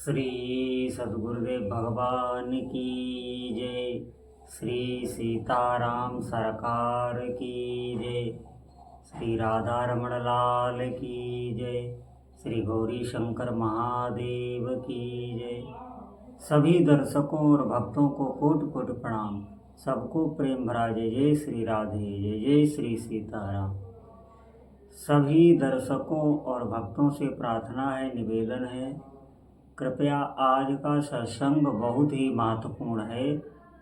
श्री सद्गुरुदेव भगवान की जय। श्री सीताराम सरकार की जय। श्री राधा रमण लाल की जय। श्री गौरी शंकर महादेव की जय। सभी दर्शकों और भक्तों को कोटि कोटि प्रणाम। सबको प्रेम भरा जय जय श्री राधे, जय जय श्री सीताराम। सभी दर्शकों और भक्तों से प्रार्थना है, निवेदन है, कृपया आज का सत्संग बहुत ही महत्वपूर्ण है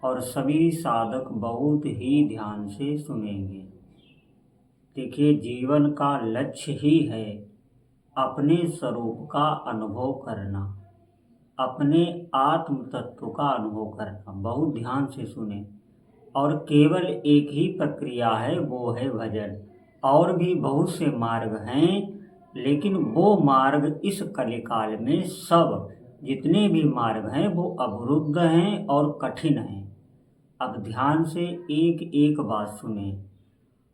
और सभी साधक बहुत ही ध्यान से सुनेंगे। देखिए, जीवन का लक्ष्य ही है अपने स्वरूप का अनुभव करना, अपने आत्म तत्व का अनुभव करना। बहुत ध्यान से सुने। और केवल एक ही प्रक्रिया है, वो है भजन। और भी बहुत से मार्ग हैं, लेकिन वो मार्ग इस कलिकाल में सब जितने भी मार्ग हैं वो अवरुद्ध हैं और कठिन हैं। अब ध्यान से एक एक बात सुने।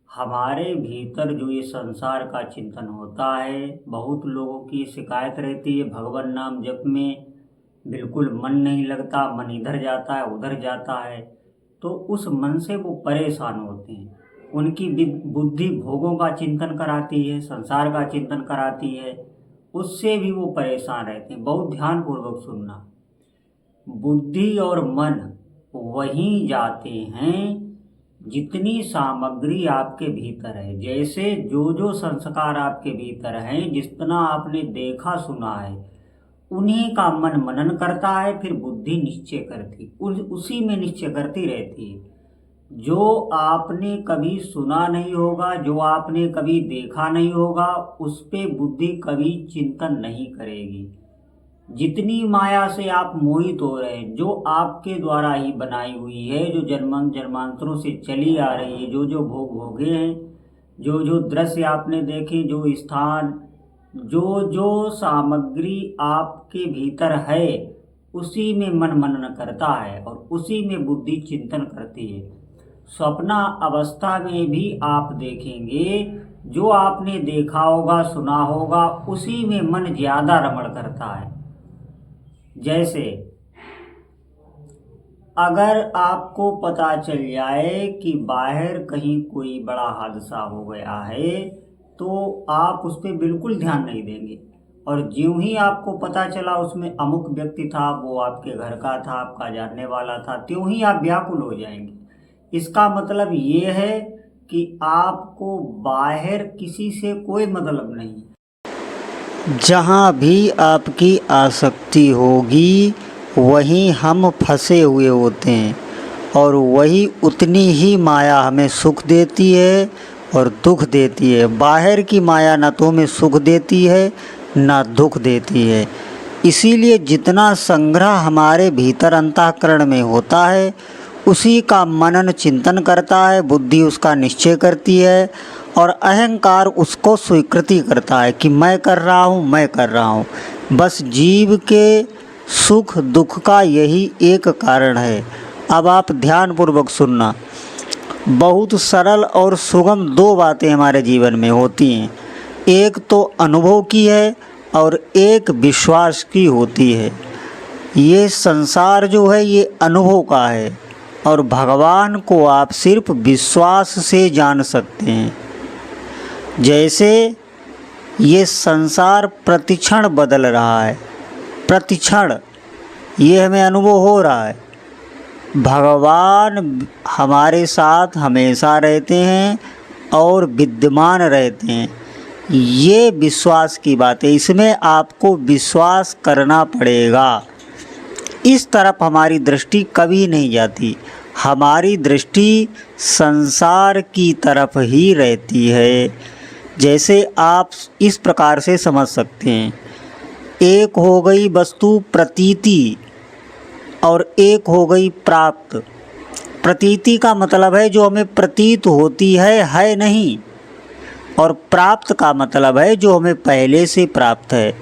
हमारे भीतर जो ये संसार का चिंतन होता है, बहुत लोगों की शिकायत रहती है, भगवान नाम जप में बिल्कुल मन नहीं लगता, मन इधर जाता है उधर जाता है। तो उस मन से वो परेशान होते हैं। उनकी बुद्धि भोगों का चिंतन कराती है, संसार का चिंतन कराती है, उससे भी वो परेशान रहते हैं। बहुत ध्यानपूर्वक सुनना। बुद्धि और मन वहीं जाते हैं जितनी सामग्री आपके भीतर है। जैसे जो जो संस्कार आपके भीतर हैं, जितना आपने देखा सुना है, उन्हीं का मन मनन करता है, फिर बुद्धि निश्चय करती, उसी में निश्चय करती रहती है। जो आपने कभी सुना नहीं होगा, जो आपने कभी देखा नहीं होगा, उस पे बुद्धि कभी चिंतन नहीं करेगी। जितनी माया से आप मोहित हो रहे हैं, जो आपके द्वारा ही बनाई हुई है, जो जन्मांतरों से चली आ रही है, जो जो भोग भोगे हैं, जो जो दृश्य आपने देखे, जो स्थान, जो जो सामग्री आपके भीतर है, उसी में मन मनन करता है और उसी में बुद्धि चिंतन करती है। स्वप्न अवस्था में भी आप देखेंगे, जो आपने देखा होगा सुना होगा, उसी में मन ज्यादा रमण करता है। जैसे अगर आपको पता चल जाए कि बाहर कहीं कोई बड़ा हादसा हो गया है, तो आप उस पर बिल्कुल ध्यान नहीं देंगे। और ज्यों ही आपको पता चला उसमें अमुक व्यक्ति था, वो आपके घर का था, आपका जानने वाला था, त्यों ही आप व्याकुल हो जाएंगे। इसका मतलब ये है कि आपको बाहर किसी से कोई मतलब नहीं। जहाँ भी आपकी आसक्ति होगी वहीं हम फंसे हुए होते हैं, और वही उतनी ही माया हमें सुख देती है और दुख देती है। बाहर की माया न तो हमें सुख देती है न दुख देती है। इसीलिए जितना संग्रह हमारे भीतर अंतःकरण में होता है, उसी का मनन चिंतन करता है, बुद्धि उसका निश्चय करती है और अहंकार उसको स्वीकृति करता है कि मैं कर रहा हूँ, मैं कर रहा हूँ। बस जीव के सुख दुख का यही एक कारण है। अब आप ध्यानपूर्वक सुनना। बहुत सरल और सुगम दो बातें हमारे जीवन में होती हैं। एक तो अनुभव की है और एक विश्वास की होती है। ये संसार जो है ये अनुभव का है और भगवान को आप सिर्फ विश्वास से जान सकते हैं। जैसे ये संसार प्रतिक्षण बदल रहा है, प्रतिक्षण ये हमें अनुभव हो रहा है। भगवान हमारे साथ हमेशा रहते हैं और विद्यमान रहते हैं। ये विश्वास की बात है, इसमें आपको विश्वास करना पड़ेगा। इस तरफ हमारी दृष्टि कभी नहीं जाती। हमारी दृष्टि संसार की तरफ ही रहती है। जैसे आप इस प्रकार से समझ सकते हैं, एक हो गई वस्तु प्रतीति और एक हो गई प्राप्त। प्रतीति का मतलब है जो हमें प्रतीत होती है नहीं, और प्राप्त का मतलब है जो हमें पहले से प्राप्त है।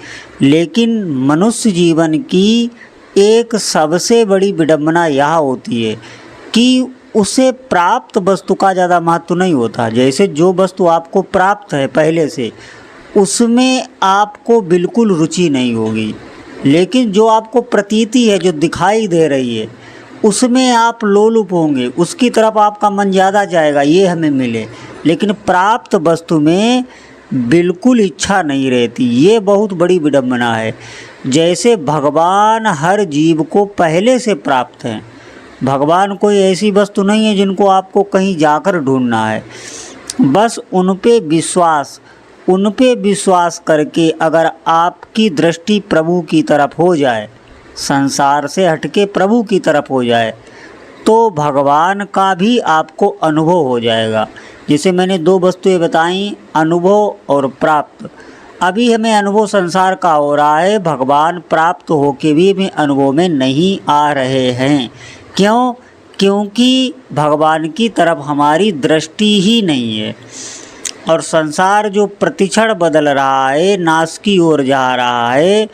लेकिन मनुष्य जीवन की एक सबसे बड़ी विडंबना यह होती है कि उसे प्राप्त वस्तु का ज़्यादा महत्व नहीं होता। जैसे जो वस्तु आपको प्राप्त है पहले से, उसमें आपको बिल्कुल रुचि नहीं होगी। लेकिन जो आपको प्रतीति है, जो दिखाई दे रही है, उसमें आप लोलुप होंगे, उसकी तरफ आपका मन ज़्यादा जाएगा, ये हमें मिले। लेकिन प्राप्त वस्तु में बिल्कुल इच्छा नहीं रहती। ये बहुत बड़ी विडंबना है। जैसे भगवान हर जीव को पहले से प्राप्त हैं। भगवान कोई ऐसी वस्तु नहीं है जिनको आपको कहीं जाकर ढूंढना है। बस उन पे विश्वास करके अगर आपकी दृष्टि प्रभु की तरफ हो जाए, संसार से हटके प्रभु की तरफ हो जाए, तो भगवान का भी आपको अनुभव हो जाएगा। जैसे मैंने 2 वस्तुएं बताई, अनुभव और प्राप्त। अभी हमें अनुभव संसार का हो रहा है, भगवान प्राप्त होके भी हमें अनुभव में नहीं आ रहे हैं। क्यों? क्योंकि भगवान की तरफ हमारी दृष्टि ही नहीं है। और संसार जो प्रतिक्षण बदल रहा है, नाश की ओर जा रहा है,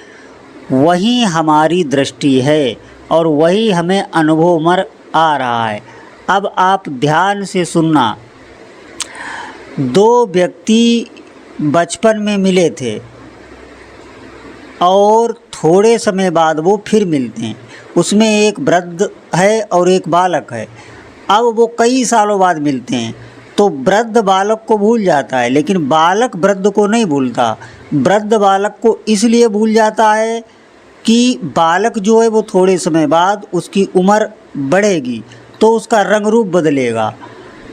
वही हमारी दृष्टि है और वही हमें अनुभव में आ रहा है। अब आप ध्यान से सुनना। 2 व्यक्ति बचपन में मिले थे और थोड़े समय बाद वो फिर मिलते हैं। उसमें एक वृद्ध है और एक बालक है। अब वो कई सालों बाद मिलते हैं तो वृद्ध बालक को भूल जाता है, लेकिन बालक वृद्ध को नहीं भूलता। वृद्ध बालक को इसलिए भूल जाता है कि बालक जो है वो थोड़े समय बाद उसकी उम्र बढ़ेगी तो उसका रंग रूप बदलेगा,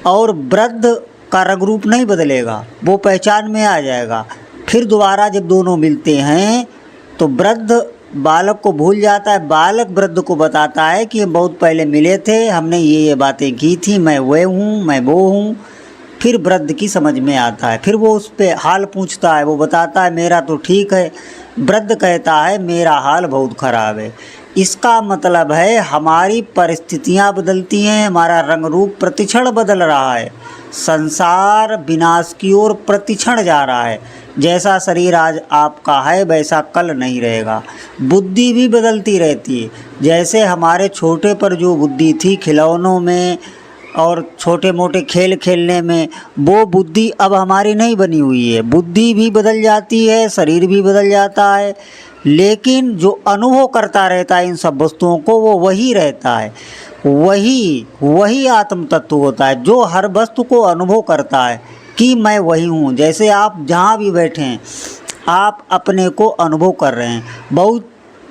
और वृद्ध का रंग रूप नहीं बदलेगा, वो पहचान में आ जाएगा। फिर दोबारा जब दोनों मिलते हैं तो वृद्ध बालक को भूल जाता है। बालक वृद्ध को बताता है कि हम बहुत पहले मिले थे, हमने ये बातें की थी, मैं वह हूँ, मैं वो हूँ। फिर वृद्ध की समझ में आता है, फिर वो उस पर हाल पूछता है। वो बताता है मेरा तो ठीक है। वृद्ध कहता है मेरा हाल बहुत ख़राब है। इसका मतलब है हमारी परिस्थितियाँ बदलती हैं, हमारा रंग रूप प्रतिक्षण बदल रहा है। संसार विनाश की ओर प्रतिक्षण जा रहा है। जैसा शरीर आज आपका है वैसा कल नहीं रहेगा। बुद्धि भी बदलती रहती है। जैसे हमारे छोटे पर जो बुद्धि थी खिलौनों में और छोटे मोटे खेल खेलने में, वो बुद्धि अब हमारी नहीं बनी हुई है। बुद्धि भी बदल जाती है, शरीर भी बदल जाता है, लेकिन जो अनुभव करता रहता है इन सब वस्तुओं को, वो वही रहता है। वही आत्म तत्व होता है जो हर वस्तु को अनुभव करता है कि मैं वही हूँ। जैसे आप जहाँ भी बैठे हैं, आप अपने को अनुभव कर रहे हैं। बहुत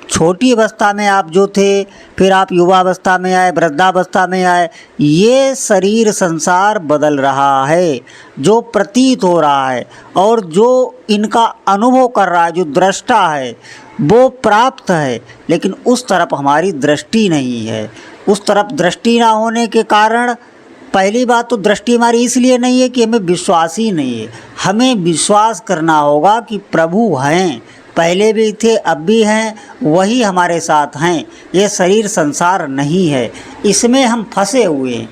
छोटी अवस्था में आप जो थे, फिर आप युवावस्था में आए, वृद्धावस्था में आए, ये शरीर संसार बदल रहा है। जो प्रतीत हो रहा है और जो इनका अनुभव कर रहा है, जो दृष्टा है, वो प्राप्त है, लेकिन उस तरफ हमारी दृष्टि नहीं है। उस तरफ दृष्टि ना होने के कारण, पहली बात तो दृष्टि हमारी इसलिए नहीं है कि हमें विश्वास ही नहीं है। हमें विश्वास करना होगा कि प्रभु हैं, पहले भी थे, अब भी हैं, वही हमारे साथ हैं। ये शरीर संसार नहीं है, इसमें हम फंसे हुए हैं।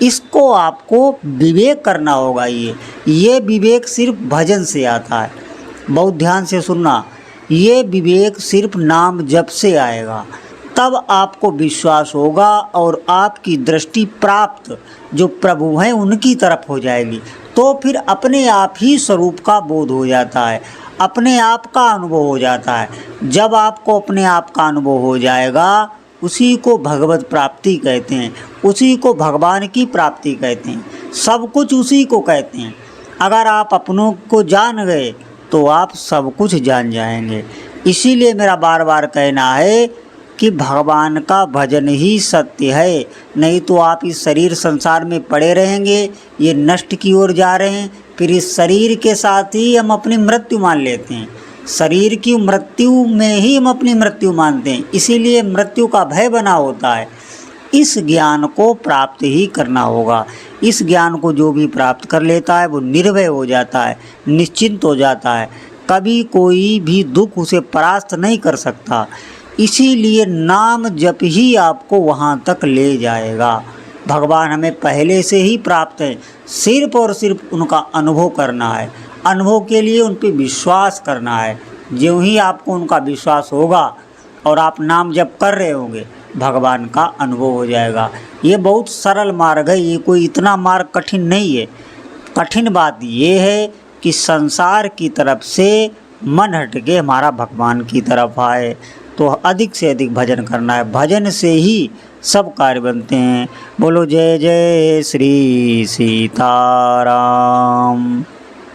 इसको आपको विवेक करना होगा। ये विवेक सिर्फ भजन से आता है। बहुत ध्यान से सुनना। ये विवेक सिर्फ नाम जप से आएगा, तब आपको विश्वास होगा और आपकी दृष्टि प्राप्त जो प्रभु हैं उनकी तरफ हो जाएगी। तो फिर अपने आप ही स्वरूप का बोध हो जाता है, अपने आप का अनुभव हो जाता है। जब आपको अपने आप का अनुभव हो जाएगा, उसी को भगवत प्राप्ति कहते हैं, उसी को भगवान की प्राप्ति कहते हैं, सब कुछ उसी को कहते हैं। अगर आप अपनों को जान गए तो आप सब कुछ जान जाएंगे। इसीलिए मेरा बार बार कहना है कि भगवान का भजन ही सत्य है, नहीं तो आप इस शरीर संसार में पड़े रहेंगे। ये नष्ट की ओर जा रहे हैं, फिर इस शरीर के साथ ही हम अपनी मृत्यु मान लेते हैं। शरीर की मृत्यु में ही हम अपनी मृत्यु मानते हैं, इसीलिए मृत्यु का भय बना होता है। इस ज्ञान को प्राप्त ही करना होगा। इस ज्ञान को जो भी प्राप्त कर लेता है वो निर्भय हो जाता है, निश्चिंत हो जाता है। कभी कोई भी दुख उसे परास्त नहीं कर सकता। इसीलिए नाम जप ही आपको वहाँ तक ले जाएगा। भगवान हमें पहले से ही प्राप्त है, सिर्फ और सिर्फ उनका अनुभव करना है। अनुभव के लिए उन पर विश्वास करना है। ज्यों ही आपको उनका विश्वास होगा और आप नाम जप कर रहे होंगे, भगवान का अनुभव हो जाएगा। ये बहुत सरल मार्ग है, ये कोई इतना मार्ग कठिन नहीं है। कठिन बात ये है कि संसार की तरफ से मन हट के हमारा भगवान की तरफ आए। तो अधिक से अधिक भजन करना है। भजन से ही सब कार्य बनते हैं। बोलो जय जय श्री सीताराम।